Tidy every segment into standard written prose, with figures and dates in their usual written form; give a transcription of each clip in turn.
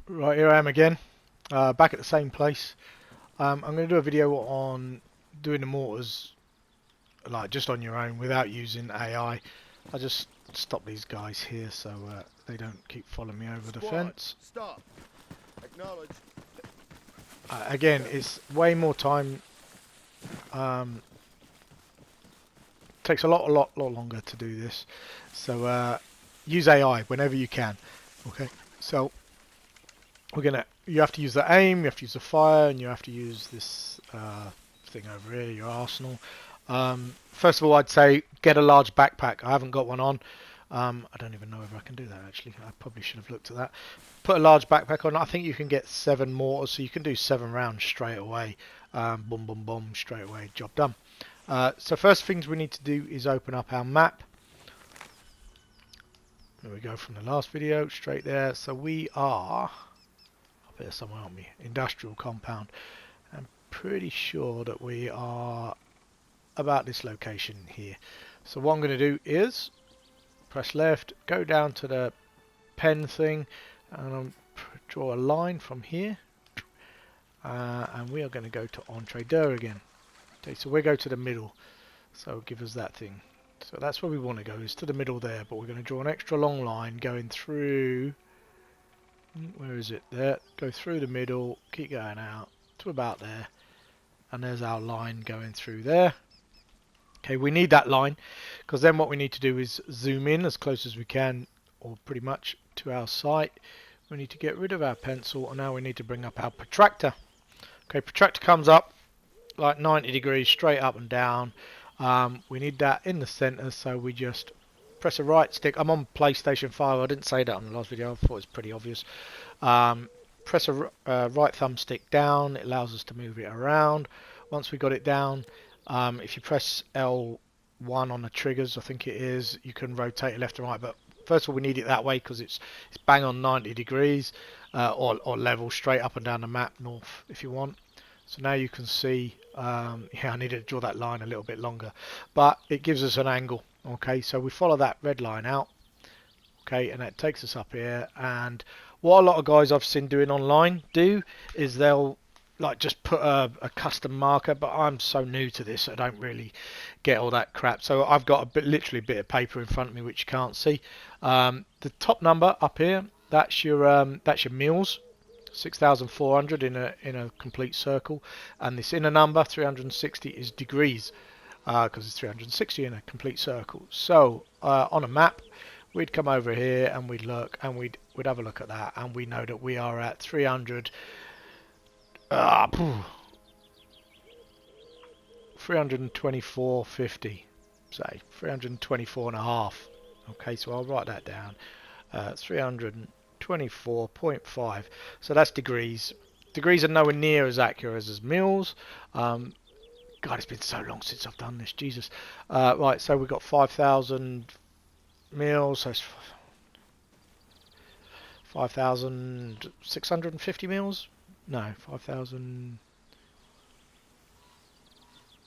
Right, here I am again, back at the same place. I'm going to do a video on doing the mortars, like just on your own without using AI. I just stop these guys here so they don't keep following me over the Squad, fence. stop. Acknowledge. Again, it's way more time. Um, Takes a lot longer to do this. So use AI whenever you can. Okay, so you have to use the aim, you have to use the fire, and you have to use this thing over here, your arsenal. First of all, I'd say get a large backpack. I haven't got one on. I don't even know if I can do that actually. I probably should have looked at that. Put a large backpack on. I think you can get 7 mortars, so you can do 7 rounds straight away. Boom, boom, boom, straight away. Job done. So first things we need to do is open up our map. There we go from the last video, straight there. So we are up here somewhere, aren't we? Industrial compound. I'm pretty sure that we are about this location here. So what I'm going to do is press left, go down to the pen thing, and I'll draw a line from here. And we are going to go to Entree deux again. Okay, so we go to the middle. So give us that thing. So that's where we want to go, is to the middle there. But we're going to draw an extra long line going through. Where is it? There. Go through the middle, keep going out to about there. And there's our line going through there. Okay, we need that line because then what we need to do is zoom in as close as we can, or pretty much to our site. We need to get rid of our pencil, and now we need to bring up our protractor. Okay, protractor comes up like 90 degrees straight up and down. We need that in the center, so we just press a right stick. I'm on PlayStation 5. I didn't say that on the last video. I thought it was pretty obvious. Press a right thumbstick down. It allows us to move it around. Once we got it down, if you press L1 on the triggers, I think it is, you can rotate it left and right. But first of all, we need it that way because it's bang on 90 degrees, or level straight up and down the map, north if you want. So now you can see, yeah, I needed to draw that line a little bit longer, but it gives us an angle. Okay, so we follow that red line out. Okay, and that takes us up here. And what a lot of guys I've seen doing online do is they'll like just put a custom marker, but I'm so new to this I don't really get all that crap. So I've got literally a bit of paper in front of me which you can't see. The top number up here, that's your meals. 6,400 in a complete circle, and this inner number 360 is degrees, because it's 360 in a complete circle. So on a map, we'd come over here and we'd look, and we'd have a look at that, and we know that we are at 324.50, say 324 and a half. Okay, so I'll write that down. 324.5. So that's degrees. Degrees are nowhere near as accurate as mils. God, it's been so long since I've done this. Jesus. Right, so we've got 5,000 mils. So 5,650 mils. No, 5,000.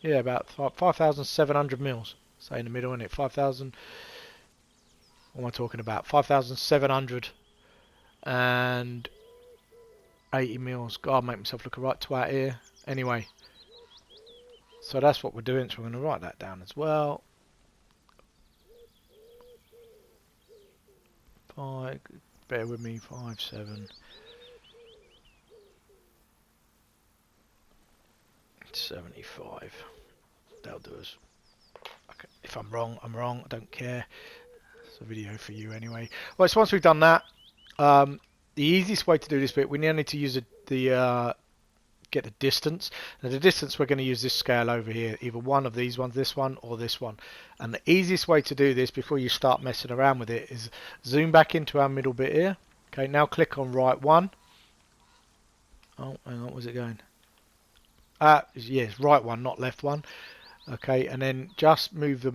Yeah, about 5,700 mils. So in the middle, isn't it? 5,000. What am I talking about? 5,780 mils. God, I'll make myself look a right twat here. Anyway, so that's what we're doing. So we're going to write that down as well. Bear with me. 5,775. That'll do us. Okay. If I'm wrong, I'm wrong. I don't care. It's a video for you anyway. Well, so once we've done that, the easiest way to do this bit, we now need to use get the distance. Now the distance, we're going to use this scale over here, either one of these ones, this one or this one. And the easiest way to do this before you start messing around with it is zoom back into our middle bit here. Okay, now click on right one. Oh, hang on, where's it going? Yes, right one, not left one. Okay, and then just move the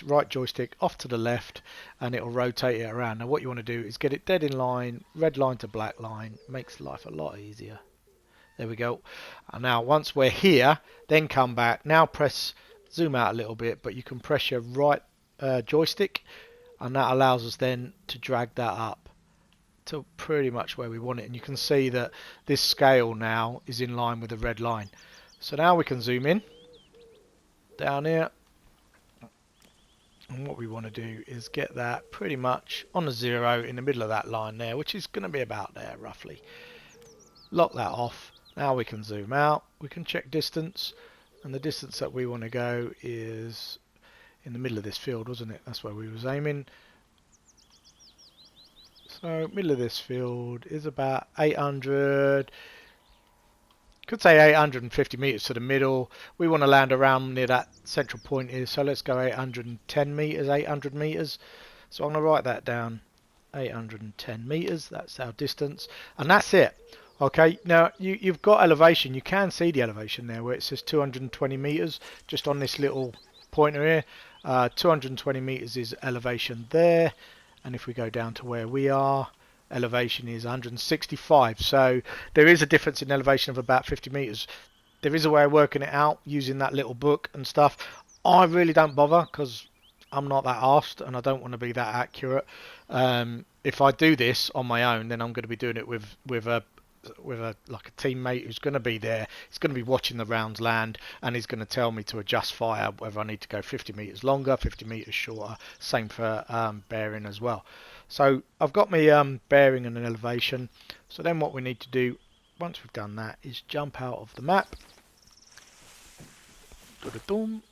right joystick off to the left, and it'll rotate it around. Now what you want to do is get it dead in line, red line to black line. Makes life a lot easier. There we go. And now once we're here, then come back. Now press, zoom out a little bit, but you can press your right joystick, and that allows us then to drag that up to pretty much where we want it, and you can see that this scale now is in line with the red line. So now we can zoom in down here, and what we want to do is get that pretty much on a 0 in the middle of that line there, which is going to be about there roughly. Lock that off. Now we can zoom out, we can check distance, and the distance that we want to go is in the middle of this field, wasn't it? That's where we was aiming. So middle of this field is about 800, could say 850 meters to the middle. We want to land around near that central point here, so let's go 810 meters, 800 meters. So I'm going to write that down, 810 meters, that's our distance, and that's it. Okay, now you've got elevation. You can see the elevation there where it says 220 meters just on this little pointer here. 220 meters is elevation there, and if we go down to where we are, elevation is 165. So there is a difference in elevation of about 50 meters. There is a way of working it out using that little book and stuff. I really don't bother because I'm not that arsed and I don't want to be that accurate. If I do this on my own, then I'm going to be doing it with a like a teammate who's going to be there. He's going to be watching the rounds land, and he's going to tell me to adjust fire, whether I need to go 50 meters longer, 50 meters shorter. Same for bearing as well. So I've got my bearing and an elevation. So then what we need to do once we've done that is jump out of the map.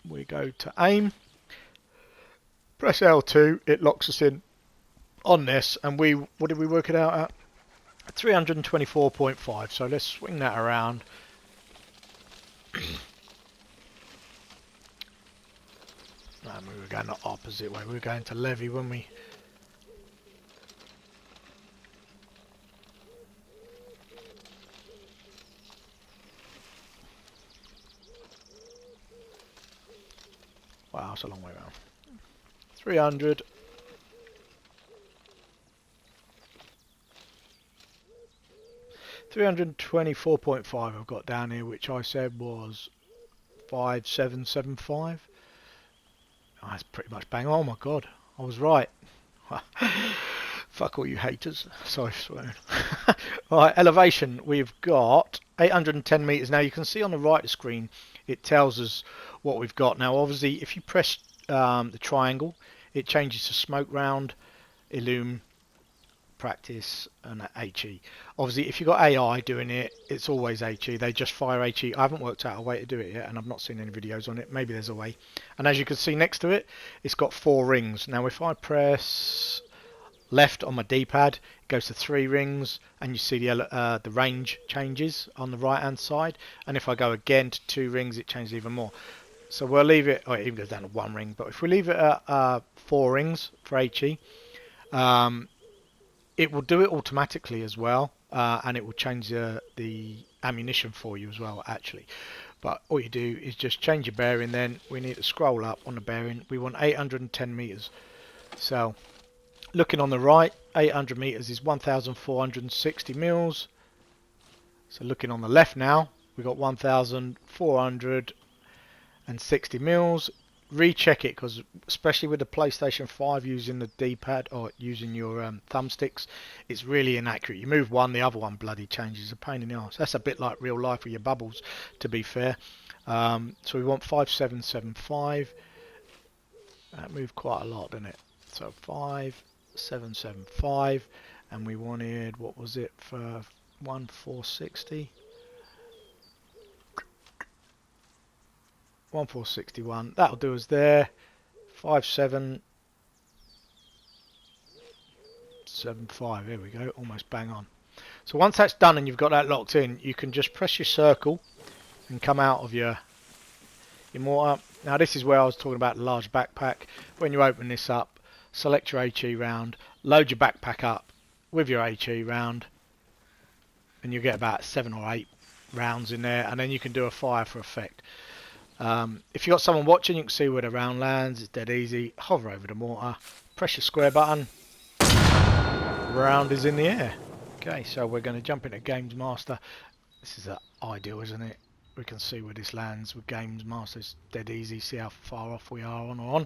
We go to aim, press L2, it locks us in on this, and what did we work it out at? 324.5. So let's swing that around. We were going the opposite way. We were going to levy, weren't we? Wow, that's a long way around. 300. 324.5 I've got down here, which I said was 5775. Oh, that's pretty much bang on. Oh my god, I was right. Fuck all you haters. Sorry for swearing. Alright, elevation. We've got 810 meters. Now you can see on the right of the screen it tells us what we've got. Now obviously if you press the triangle, it changes to smoke round, illume, practice, and HE. Obviously if you've got AI doing it, it's always HE. They just fire HE. I haven't worked out a way to do it yet, and I've not seen any videos on it. Maybe there's a way. And as you can see next to it, it's got 4 rings. Now if I press left on my D-pad, it goes to 3 rings, and you see the range changes on the right hand side. And if I go again to 2 rings, it changes even more. So we'll leave it, or it even goes down to 1 ring, but if we leave it at 4 rings for HE, it will do it automatically as well, and it will change the ammunition for you as well, actually. But all you do is just change your bearing. Then we need to scroll up on the bearing. We want 810 meters. So looking on the right, 800 meters is 1,460 mils. So looking on the left now, we got 1,460 mils. Recheck it, because especially with the PlayStation 5 using the D-pad or using your thumbsticks, it's really inaccurate. You move one, the other one bloody changes. A pain in the arse. That's a bit like real life with your bubbles, to be fair. So we want 5775. That moved quite a lot, didn't it? So 5775, and we wanted, what was it, for 1460? 1461. That'll do us there. 5775. There we go. Almost bang on. So once that's done and you've got that locked in, you can just press your circle and come out of your mortar. Now this is where I was talking about the large backpack. When you open this up, select your HE round, load your backpack up with your HE round, and you get about 7 or 8 rounds in there, and then you can do a fire for effect. If you've got someone watching, you can see where the round lands. It's dead easy. Hover over the mortar, press your square button, round is in the air. Okay, so we're going to jump into Games Master. This is ideal, isn't it? We can see where this lands with Games Master. It's dead easy. See how far off we are on or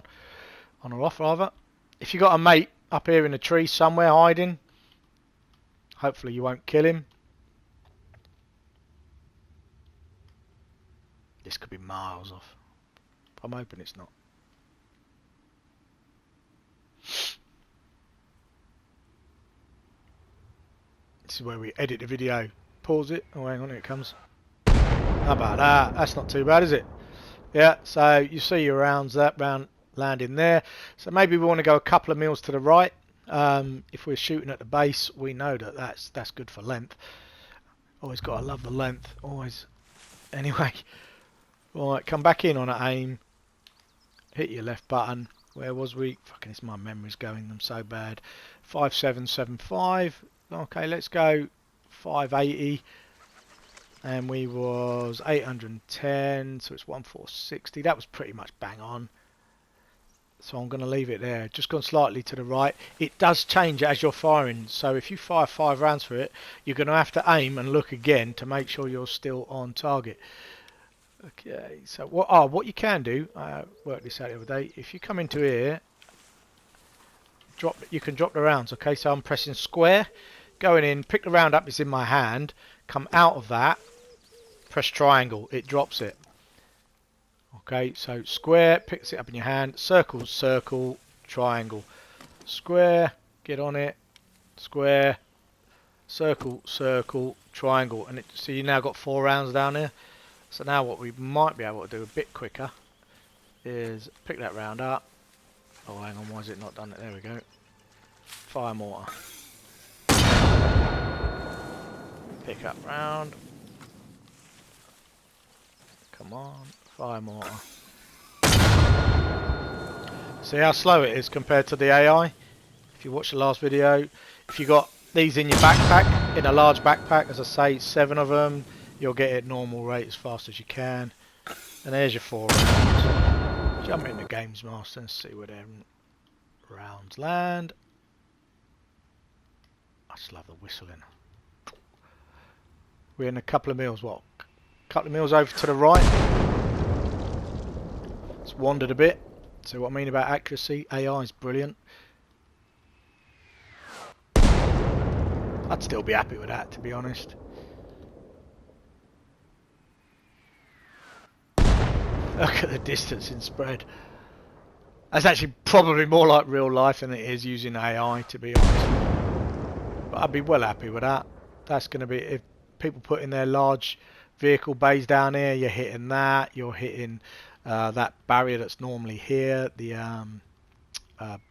off rather. If you've got a mate up here in a tree somewhere hiding, Hopefully you won't kill him. This could be miles off. I'm hoping it's not. This is where we edit the video. Pause it. Oh, hang on, here it comes. How about that? That's not too bad, is it? Yeah, so you see your rounds, that round landing there. So maybe we want to go a couple of mils to the right. If we're shooting at the base, we know that that's good for length. Always got to love the length. Always. Anyway. Right, come back in on an aim. Hit your left button. Where was we? Fucking, it's my memory's going them so bad. 5775. Okay, let's go 580. And we was 810, so it's 1460. That was pretty much bang on. So I'm going to leave it there. Just gone slightly to the right. It does change as you're firing. So if you fire 5 rounds for it, you're going to have to aim and look again to make sure you're still on target. Okay, so what you can do, I worked this out the other day. If you come into here, you can drop the rounds. Okay, so I'm pressing square, going in, pick the round up. It's in my hand. Come out of that, press triangle. It drops it. Okay, so square picks it up in your hand. Circle, circle, triangle. Square, get on it. Square, circle, circle, triangle, and so you now got 4 rounds down there. So now what we might be able to do a bit quicker is pick that round up. Oh, hang on, why is it not done it? There we go. Fire mortar. Pick up round. Come on, fire mortar. See how slow it is compared to the AI? If you watch the last video, if you got these in your backpack, in a large backpack, as I say, 7 of them, you'll get it normal rate as fast as you can. And there's your 4 rounds. Jump into Games Master and see where them rounds land. I just love the whistling. We're in a couple of mils, what? A couple of mils over to the right. It's wandered a bit. See what I mean about accuracy? AI is brilliant. I'd still be happy with that, to be honest. Look at the distance in spread. That's actually probably more like real life than it is using AI, to be honest. But I'd be well happy with that. That's going to be, if people put in their large vehicle bays down here, you're hitting that. You're hitting that barrier that's normally here, the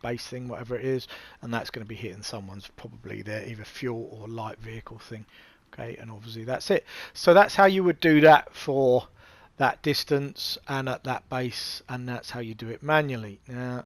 base thing, whatever it is. And that's going to be hitting someone's, probably their either fuel or light vehicle thing. Okay, and obviously that's it. So that's how you would do that for that distance and at that base, and that's how you do it manually. Now